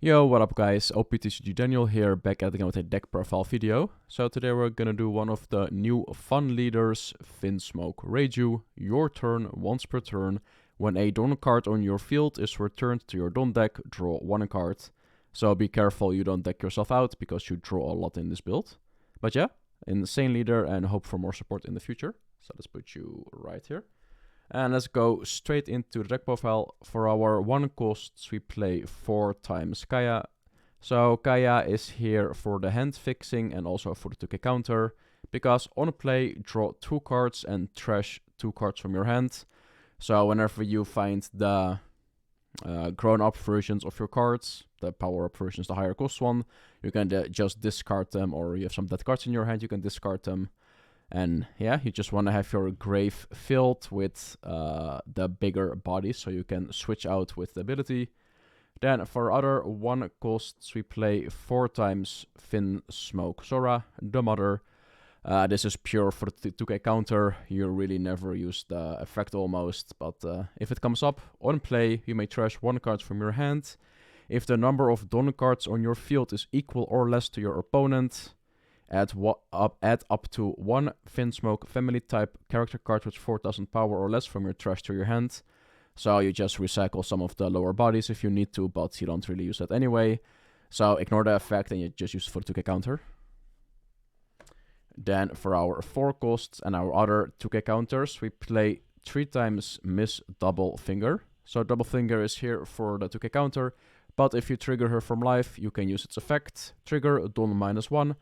Yo, what up guys, OPTCG Daniel here, back at again with a deck profile video. So today we're gonna do one of the new fun leaders, Finsmoke Reiju. Your turn, once per turn. When a Dawn card on your field is returned to your Dawn deck, draw one card. So be careful you don't deck yourself out, because you draw a lot in this build. But yeah, insane leader and hope for more support in the future. So let's put you right here. And let's go straight into the deck profile. For our 1 costs, we play 4 times Kaya. So Kaya is here for the hand fixing and also for the 2k counter. Because on play, draw 2 cards and trash 2 cards from your hand. So whenever you find the grown-up versions of your cards, the power-up versions, the higher cost one, you can just discard them, or you have some dead cards in your hand, you can discard them. And yeah, you just want to have your grave filled with the bigger bodies, so you can switch out with the ability. Then for other 1 costs, we play 4 times Finsmoke Sora, the Mother. This is pure for the 2k counter. You really never use the effect almost, but if it comes up on play, you may trash 1 card from your hand. If the number of Dawn cards on your field is equal or less to your opponent, add up to 1 Finsmoke family type character card with 4000 power or less from your trash to your hand. So you just recycle some of the lower bodies if you need to, but you don't really use that anyway. So ignore the effect and you just use it for the 2k counter. Then for our 4 costs and our other 2k counters, we play 3 times Miss Double Finger. So Double Finger is here for the 2k counter, but if you trigger her from life, you can use its effect. Trigger Dawn -1.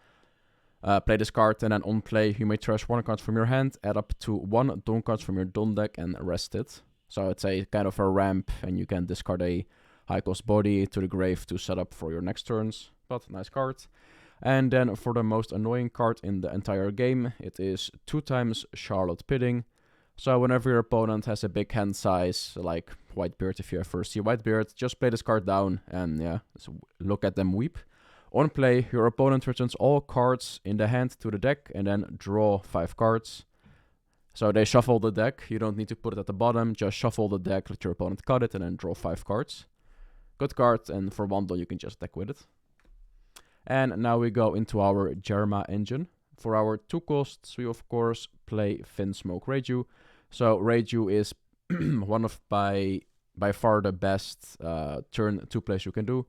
Play this card, and then on play, you may trash 1 card from your hand, add up to 1 Dawn cards from your Dawn deck, and rest it. So it's a kind of a ramp, and you can discard a high-cost body to the grave to set up for your next turns. But nice card. And then for the most annoying card in the entire game, it is 2 times Charlotte Pidding. So whenever your opponent has a big hand size, like Whitebeard, if you ever see Whitebeard, just play this card down, and yeah, look at them weep. On play, your opponent returns all cards in the hand to the deck and then draw 5 cards. So they shuffle the deck. You don't need to put it at the bottom. Just shuffle the deck, let your opponent cut it, and then draw 5 cards. Good card, and for 1 you can just attack with it. And now we go into our Jerma engine. For our 2 costs, we of course play Finsmoke Reiju. So Reiju is one of by far the best turn 2 plays you can do.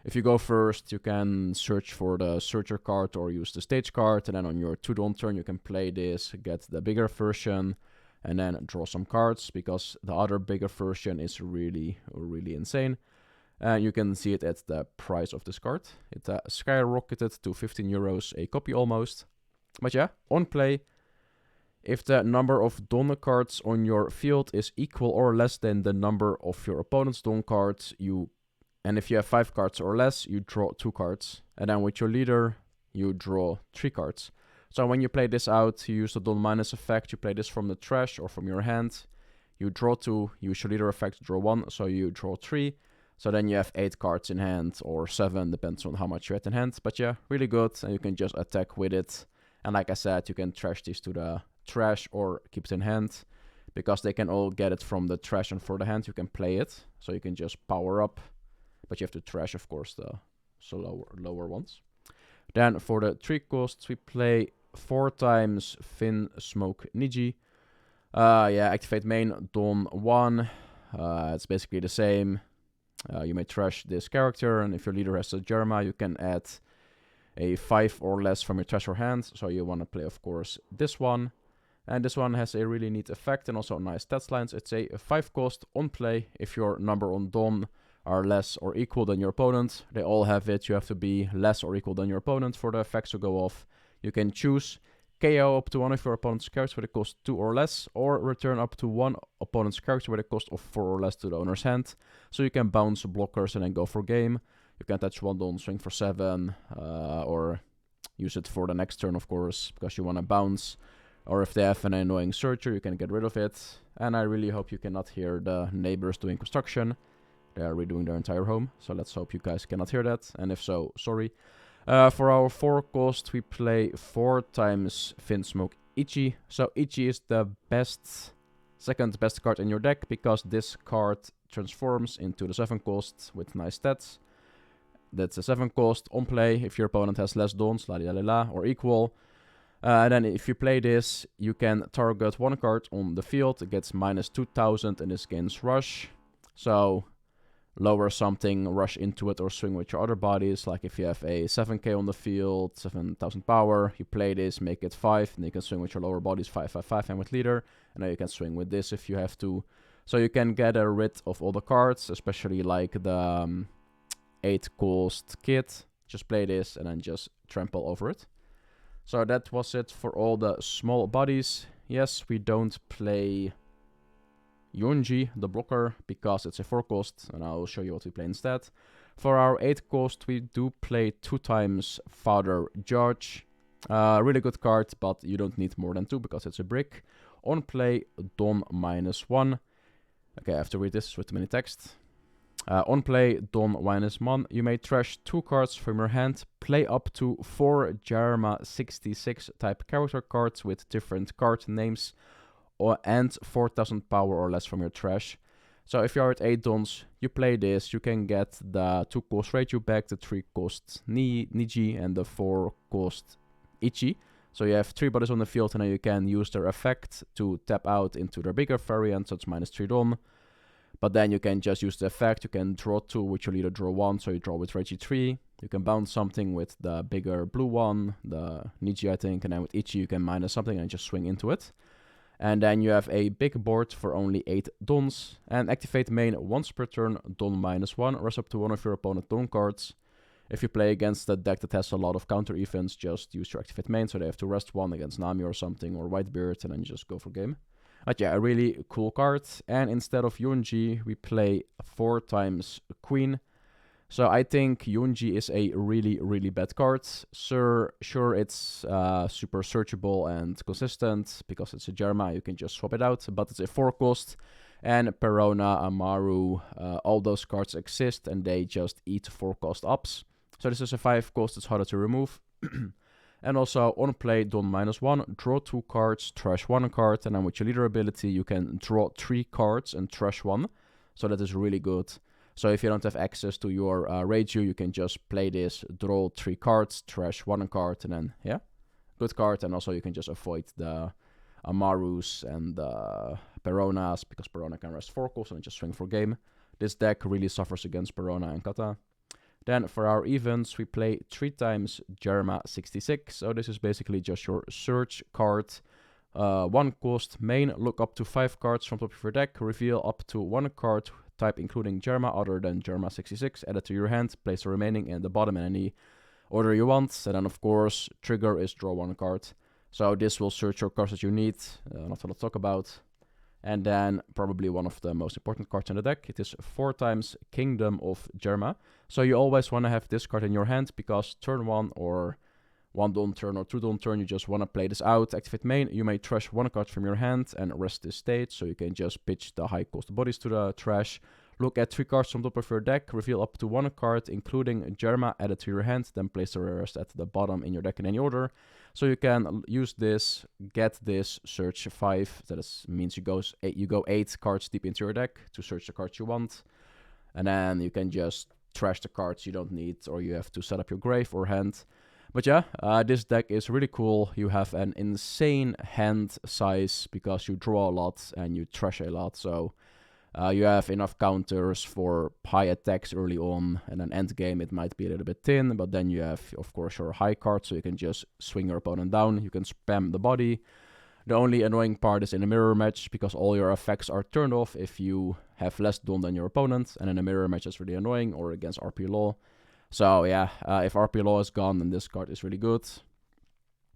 If you go first, you can search for the Searcher card or use the Stage card, and then on your 2 Dawn turn you can play this, get the bigger version, and then draw some cards, because the other bigger version is really insane. And you can see it at the price of this card. It skyrocketed to 15 euros a copy almost. But yeah, on play, if the number of Dawn cards on your field is equal or less than the number of your opponent's Dawn cards, and if you have 5 cards or less, you draw 2 cards. And then with your leader, you draw 3 cards. So when you play this out, you use the Dawn minus effect. You play this from the trash or from your hand. You draw 2, use your leader effect, draw 1, so you draw 3. So then you have 8 cards in hand, or 7, depends on how much you had in hand. But yeah, really good, and you can just attack with it. And like I said, you can trash these to the trash or keep it in hand, because they can all get it from the trash, and for the hand you can play it. So you can just power up. But you have to trash, of course, the lower ones. Then for the 3 costs, we play 4 times Finsmoke Niji. Yeah, activate main Dawn 1. It's basically the same. You may trash this character, and if your leader has a Jerma, you can add a 5 or less from your trash or hand. So you want to play, of course, this one. And this one has a really neat effect and also nice stats lines. It's a 5 cost on play. If your number on Dawn are less or equal than your opponent, they all have it. You have to be less or equal than your opponent for the effects to go off. You can choose KO up to 1 of your opponent's characters with a cost 2 or less, or return up to 1 opponent's character with a cost of 4 or less to the owner's hand. So you can bounce blockers and then go for game. You can touch 1 Dawn, swing for 7, or use it for the next turn, of course, because you want to bounce. Or if they have an annoying searcher, you can get rid of it. And I really hope you cannot hear the neighbors doing construction. They are redoing their entire home, so let's hope you guys cannot hear that, and if so, sorry. For our 4 cost, we play 4 times Finsmoke Ichi. So Ichi is the second best card in your deck, because this card transforms into the 7 cost with nice stats. that's a 7 cost. On play, if your opponent has less dons, la la la la, or equal. And then if you play this, you can target 1 card on the field. It gets minus 2000 and this gains rush. So lower something, rush into it, or swing with your other bodies. Like if you have a 7k on the field, 7000 power, you play this, make it 5, and you can swing with your lower bodies 555 and with leader. And now you can swing with this if you have to. So you can get rid of all the cards, especially like the 8 cost kit. Just play this and then just trample over it. So that was it for all the small bodies. Yes, we don't play Yunji, the blocker, because it's a 4 cost, and I'll show you what we play instead. For our 8 cost, we do play 2 times Father Judge. Really good card, but you don't need more than 2 because it's a brick. On play, Don -1. Okay, I have to read this with too many text. On play, Don -1. You may trash 2 cards from your hand. Play up to 4 Jarma 66 type character cards with different card names and 4000 power or less from your trash. So if you're at 8 dons, you play this, you can get the 2 cost Reiju back, the 3 cost Niji, and the 4 cost Ichi. So you have 3 bodies on the field, and then you can use their effect to tap out into their bigger variant, so it's -3 don. But then you can just use the effect, you can draw 2, which will either draw 1, so you draw with Reiji 3. You can bounce something with the bigger blue one, the Niji I think, and then with Ichi you can minus something and just swing into it. And then you have a big board for only 8 dons. And activate main once per turn, don -1, rest up to 1 of your opponent's don cards. If you play against a deck that has a lot of counter events, just use your activate main, so they have to rest 1 against Nami or something, or Whitebeard, and then just go for game. But yeah, a really cool card. And instead of Yunji, we play 4 times Queen. So I think Yunji is a really, really bad card. Sure, it's super searchable and consistent because it's a Jarma, you can just swap it out, but it's a 4 cost. And Perona, Amaru, all those cards exist and they just eat 4 cost ups. So this is a 5 cost, it's harder to remove. And also on play, Don -1, draw 2 cards, trash 1 card, and then with your leader ability you can draw 3 cards and trash 1. So that is really good. So if you don't have access to your Reiju, you can just play this, draw 3 cards, trash 1 card, and then, yeah, good card. And also you can just avoid the Amarus and the Peronas, because Perona can rest 4 costs and just swing for game. This deck really suffers against Perona and Kata. Then for our events, we play 3 times Jarma 66. So this is basically just your search card. 1 cost main, look up to 5 cards from top of your deck, reveal up to 1 card type including Jarma other than Jarma 66, add it to your hand, place the remaining in the bottom in any order you want. And then of course, trigger is draw 1 card. So this will search your cards that you need, not a lot to talk about. And then probably one of the most important cards in the deck, it is 4 times Kingdom of Jarma. So you always want to have this card in your hand, because turn 1 or 1 don turn or 2 don turn, you just want to play this out. Activate main, you may trash 1 card from your hand and rest this state, so you can just pitch the high cost bodies to the trash. Look at 3 cards from top of your deck, reveal up to 1 card including Jarma, add it to your hand, then place the rest at the bottom in your deck in any order. So you can use this, get this, search 5, that means you go 8 cards deep into your deck to search the cards you want. And then you can just trash the cards you don't need, or you have to set up your grave or hand. But yeah, this deck is really cool. You have an insane hand size because you draw a lot and you trash a lot. So you have enough counters for high attacks early on, and then end game it might be a little bit thin, but then you have, of course, your high card, so you can just swing your opponent down. You can spam the body. The only annoying part is in a mirror match, because all your effects are turned off if you have less don than your opponent, and in a mirror match it's really annoying, or against RP Law. So yeah, if RP Law is gone, then this card is really good.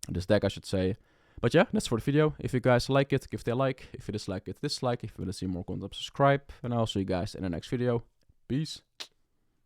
This deck, I should say. But yeah, that's for the video. If you guys like it, give it a like. If you dislike it, dislike. If you want to see more content, subscribe. And I'll see you guys in the next video. Peace.